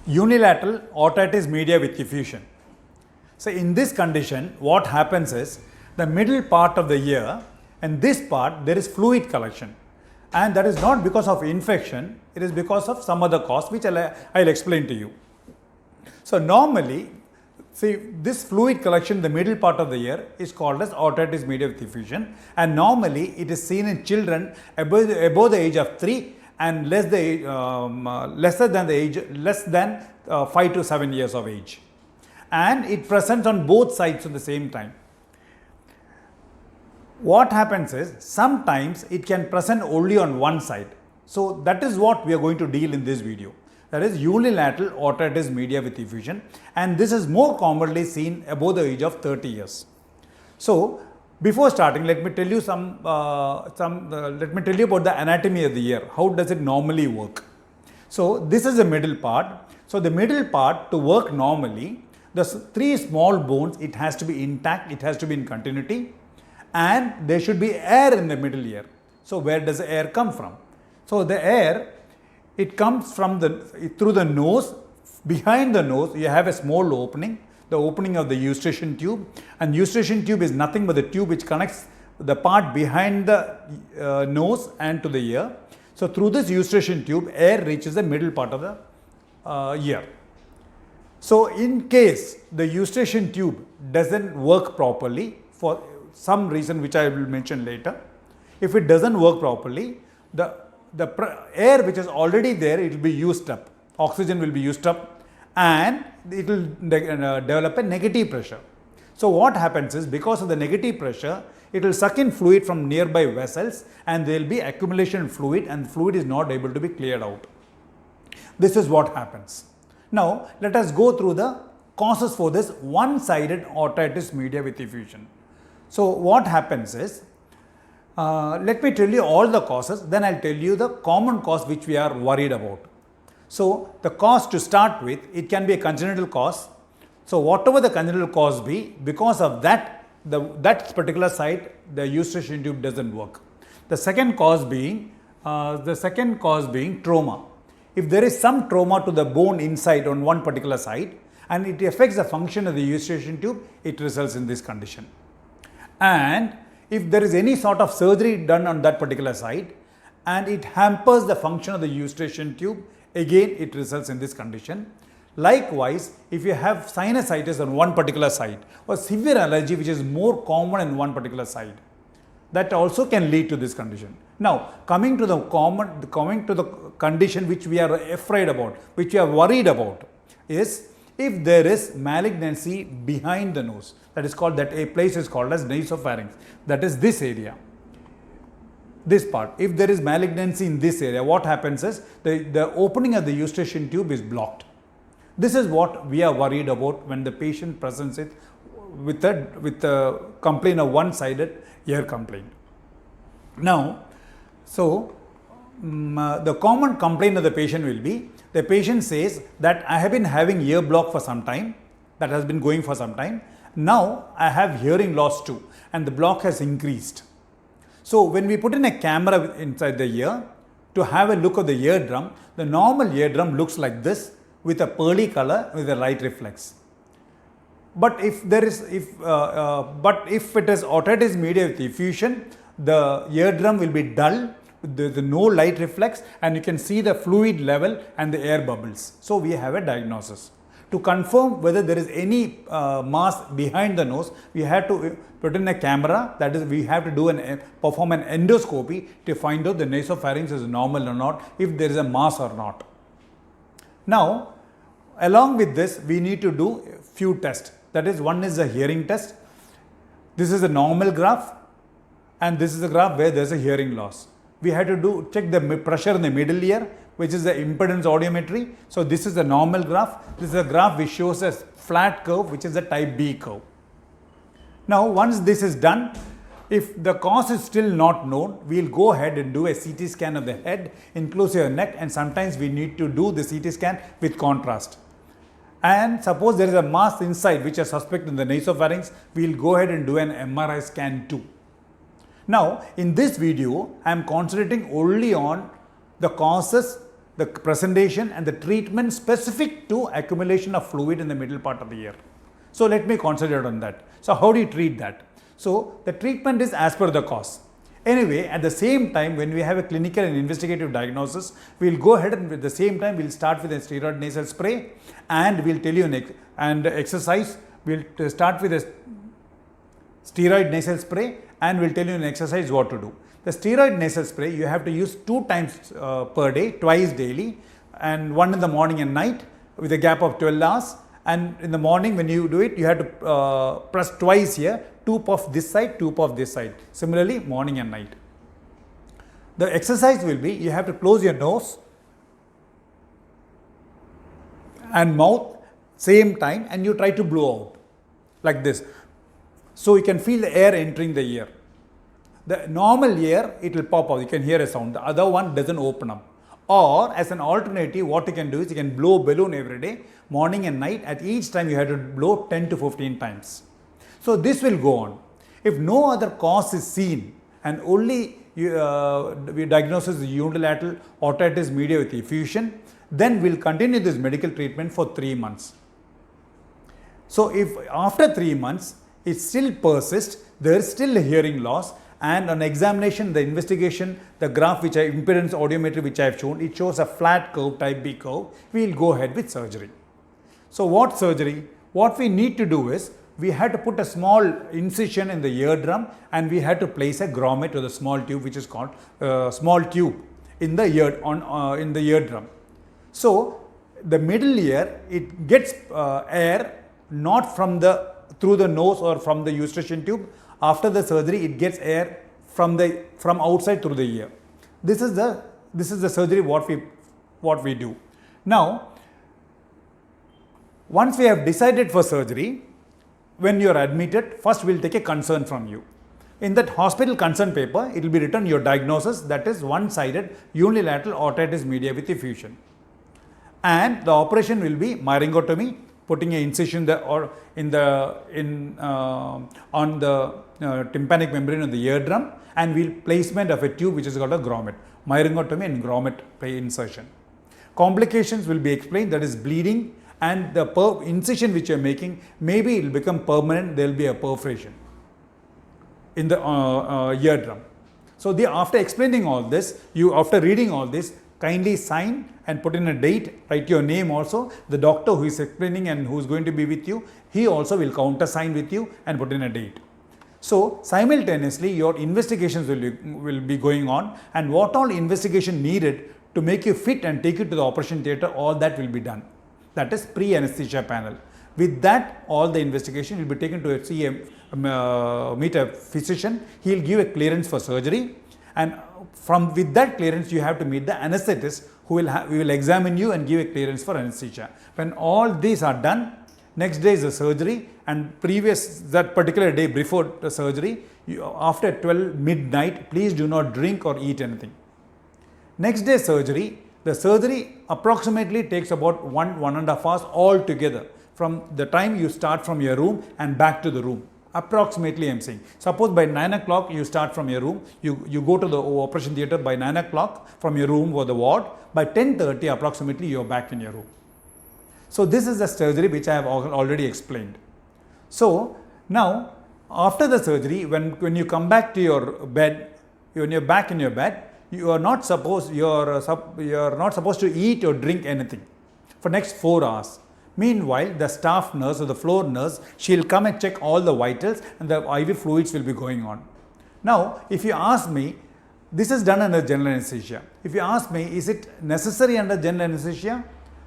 unilateral otitis media with effusion. So in this condition, what happens is the middle part of the ear and this part there is fluid collection, and that is not because of infection, it is because of some other cause which I'll explain to you. So normally, see, this fluid collection in the middle part of the ear is called as otitis media with effusion, and normally it is seen in children above the age of 3 and less than 5 to 7 years of age, and it presents on both sides at the same time. What happens is sometimes it can present only on one side. So that is what we are going to deal in this video. That is unilateral otitis media with effusion, and this is more commonly seen above the age of 30 years. So before starting, let me tell you about the anatomy of the ear. How does it normally work? So this is the middle part. So the middle part, to work normally, the 3 small bones, it has to be intact, it has to be in continuity, and there should be air in the middle ear. So where does the air come from? So the air, it comes from through the nose. Behind the nose you have a small opening, the opening of the eustachian tube, and eustachian tube is nothing but the tube which connects the part behind the nose and to the ear. So through this eustachian tube, air reaches the middle part of the ear. So in case the eustachian tube doesn't work properly for some reason which I will mention later, if it doesn't work properly, the air which is already there, it will be used up, oxygen will be used up, and it will develop a negative pressure. So what happens is, because of the negative pressure, it will suck in fluid from nearby vessels, and there will be accumulation of fluid, and the fluid is not able to be cleared out. This is what happens. Now let us go through the causes for this one-sided otitis media with effusion. So what happens is, let me tell you all the causes, then I'll tell you the common cause which we are worried about. So the cause to start with, it can be a congenital cause. So whatever the congenital cause be, because of that, that particular site, the eustachian tube doesn't work. The second cause being trauma. If there is some trauma to the bone inside on one particular site and it affects the function of the eustachian tube, it results in this condition. And if there is any sort of surgery done on that particular site and it hampers the function of the eustachian tube, again it results in this condition. Likewise, if you have sinusitis on one particular site or severe allergy which is more common in one particular site, that also can lead to this condition. Now, coming to the condition which we are afraid about, which we are worried about, is if there is malignancy behind the nose. That is called, that a place is called as nasopharynx. That is this area, this part. If there is malignancy in this area, what happens is the opening of the eustachian tube is blocked. This is what we are worried about when the patient presents it with a complaint of one-sided ear complaint. Now, so the common complaint of the patient will be, the patient says that I have been having ear block for some time, that has been going for some time. Now I have hearing loss too, and the block has increased. So when we put in a camera inside the ear to have a look at the eardrum, the normal eardrum looks like this with a pearly color with a light reflex. But if it is otitis media with effusion, the eardrum will be dull, there is no light reflex, and you can see the fluid level and the air bubbles. So we have a diagnosis. To confirm whether there is any mass behind the nose, we have to put in a camera, that is, we have to perform an endoscopy to find out the nasopharynx is normal or not, if there is a mass or not. Now, along with this, we need to do a few tests. That is, one is a hearing test. This is a normal graph, and this is a graph where there is a hearing loss. We had to check the pressure in the middle ear, which is the impedance audiometry. So this is the normal graph. This is a graph which shows a flat curve, which is a type B curve. Now, once this is done, if the cause is still not known, we will go ahead and do a CT scan of the head, inclusive neck, and sometimes we need to do the CT scan with contrast. And suppose there is a mass inside which is suspect in the nasopharynx, we will go ahead and do an MRI scan too. Now, in this video, I am concentrating only on the causes the presentation and the treatment specific to accumulation of fluid in the middle part of the ear. So let me concentrate on that. So how do you treat that? So the treatment is as per the cause. Anyway, at the same time, when we have a clinical and investigative diagnosis, we will go ahead and at the same time we will start with a steroid nasal spray, and we will tell you an exercise. We will start with a steroid nasal spray, and we will tell you an exercise what to do. The steroid nasal spray you have to use 2 times per day, twice daily, and one in the morning and night with a gap of 12 hours. And in the morning when you do it, you have to press twice here, 2 puff this side, 2 puff this side. Similarly, morning and night. The exercise will be, you have to close your nose and mouth same time, and you try to blow out like this. So you can feel the air entering the ear. The normal ear, it will pop out, you can hear a sound. The other one doesn't open up. Or as an alternative, what you can do is you can blow balloon every day, morning and night. At each time you have to blow 10 to 15 times. So this will go on. If no other cause is seen and only we diagnose as unilateral otitis media with effusion, then we'll continue this medical treatment for 3 months. So if after 3 months it still persists, there is still a hearing loss, and on examination, the investigation, the graph which impedance audiometry which I have shown, it shows a flat curve, type B curve, we will go ahead with surgery. So what surgery? What we need to do is, we had to put a small incision in the eardrum, and we had to place a grommet or the small tube which is called small tube in the in the eardrum. So the middle ear, it gets air not from through the nose or from the eustachian tube. After the surgery, it gets air from outside through the ear. This is the surgery what we do. Now, once we have decided for surgery, when you are admitted, first we will take a concern from you. In that hospital concern paper, it will be written your diagnosis, that is one-sided unilateral otitis media with effusion. And the operation will be myringotomy, putting an incision on the tympanic membrane of the eardrum, and we'll placement of a tube which is called a grommet. Myringotomy and grommet insertion. Complications will be explained, that is bleeding, and the incision which you are making, maybe it will become permanent, there will be a perforation in the eardrum. So after explaining all this, after reading all this, kindly sign and put in a date, write your name also. The doctor who is explaining and who is going to be with you, he also will countersign with you and put in a date. So simultaneously your investigations will be going on, and what all investigation needed to make you fit and take you to the operation theatre, all that will be done. That is pre-anesthesia panel. With that, all the investigation will be taken to meet a physician. He will give a clearance for surgery, and with that clearance you have to meet the anesthetist who we will examine you and give a clearance for anesthesia. When all these are done, next day is the surgery, and that particular day before the surgery, after 12 midnight, please do not drink or eat anything. Next day surgery, the surgery approximately takes about 1.5 hours altogether, from the time you start from your room and back to the room. Approximately I am saying. Suppose by 9 o'clock you start from your room, you go to the operation theatre by 9 o'clock from your room or the ward, by 10:30 approximately you are back in your room. So this is the surgery which I have already explained. So now after the surgery, when you come back to your bed, when you are back in your bed, you are not supposed to eat or drink anything for next 4 hours. Meanwhile, the staff nurse or the floor nurse, she will come and check all the vitals, and the IV fluids will be going on. Now, if you ask me, this is done under general anesthesia. If you ask me, is it necessary under general anesthesia?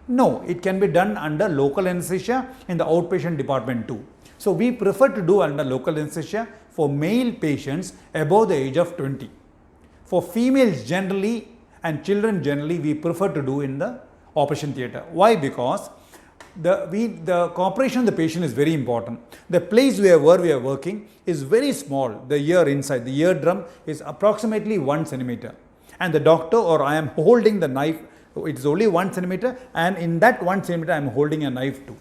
No, it can be done under local anesthesia in the outpatient department too. So we prefer to do under local anesthesia for male patients above the age of 20. For females generally and children generally, we prefer to do in the operation theatre. Why? Because the cooperation of the patient is very important. The place where we are working is very small. The ear inside, the eardrum is approximately 1 centimeter. And the doctor or I am holding the knife, it is only 1 centimeter, and in that 1 centimeter I am holding a knife too.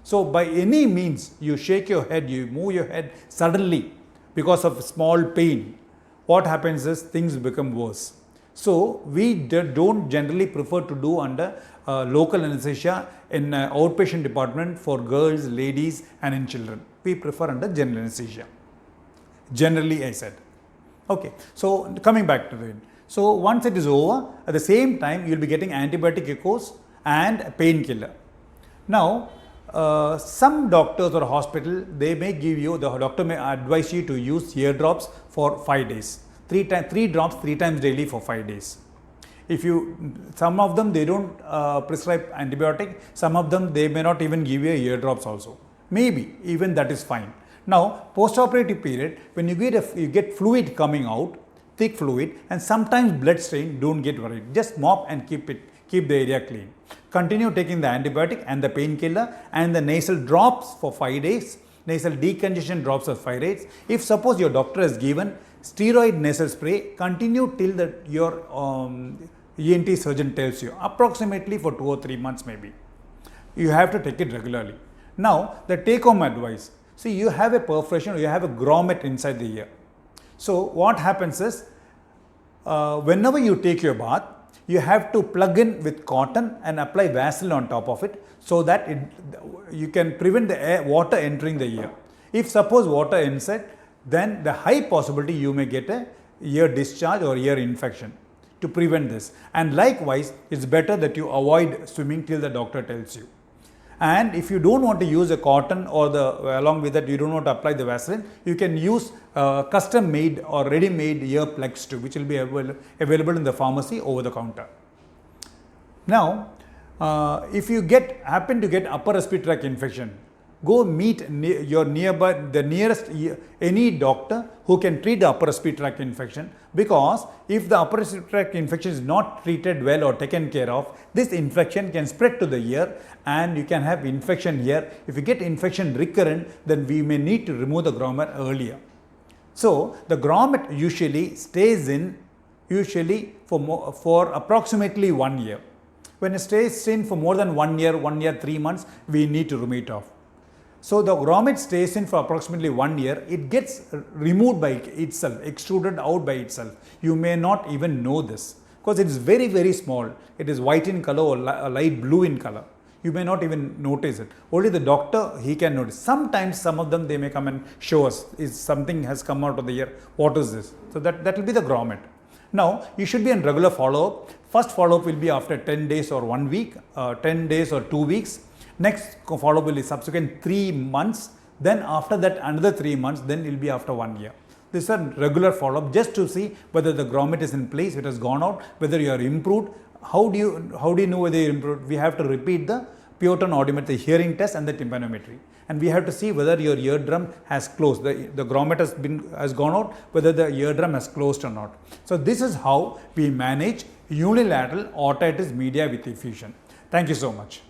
So by any means, you shake your head, you move your head suddenly because of small pain, what happens is things become worse. So we don't generally prefer to do under local anesthesia in outpatient department for girls, ladies and in children. We prefer under general anesthesia. Generally, I said. Okay, so coming back to it. So once it is over, at the same time you will be getting antibiotic course and painkiller. Now, some doctors or hospital, they may give you, the doctor may advise you to use ear drops for 5 days. 3 drops 3 times daily for 5 days. If you, some of them they don't prescribe antibiotic, some of them they may not even give you ear drops also. Maybe even that is fine. Now, post-operative period, when you get fluid coming out, thick fluid, and sometimes blood stain, don't get worried. Just mop and keep the area clean. Continue taking the antibiotic and the painkiller and the nasal drops for 5 days, nasal decongestion drops for 5 days. If suppose your doctor has given steroid nasal spray, continue till your ENT surgeon tells you, approximately for 2 or 3 months maybe. You have to take it regularly. Now, the take-home advice. See, you have a perforation, you have a grommet inside the ear. So, what happens is, whenever you take your bath, you have to plug in with cotton and apply Vaseline on top of it, so that you can prevent the water entering the ear. If suppose water inside, then the high possibility you may get a ear discharge or ear infection. To prevent this, and likewise, it's better that you avoid swimming till the doctor tells you. And if you don't want to use a cotton or along with that you don't want to apply the Vaseline, you can use custom made or ready made ear plugs too, which will be available in the pharmacy over the counter. Now, if you happen to get upper respiratory tract infection, go meet the nearest any doctor who can treat the upper respiratory tract infection, because if the upper respiratory tract infection is not treated well or taken care of, this infection can spread to the ear and you can have infection here. If you get infection recurrent, then we may need to remove the grommet earlier. So the grommet usually stays in for approximately 1 year. When it stays in for more than 1 year, 3 months, we need to remove it off. So the grommet stays in for approximately 1 year. It gets removed by itself, extruded out by itself. You may not even know this because it is very, very small. It is white in color or light blue in color. You may not even notice it. Only the doctor, he can notice. Sometimes some of them, they may come and show us, is something has come out of the ear. What is this? So that will be the grommet. Now, you should be in regular follow-up. First follow-up will be after 10 days or 1 week, 10 days or 2 weeks. Next follow-up will be subsequent 3 months. Then after that another 3 months, then it will be after 1 year. This is a regular follow-up just to see whether the grommet is in place, it has gone out, whether you are improved. How do you know whether you are improved? We have to repeat the Peyerton audiometry, the hearing test and the tympanometry. And we have to see whether your eardrum has closed, the grommet has gone out, whether the eardrum has closed or not. So this is how we manage unilateral otitis media with effusion. Thank you so much.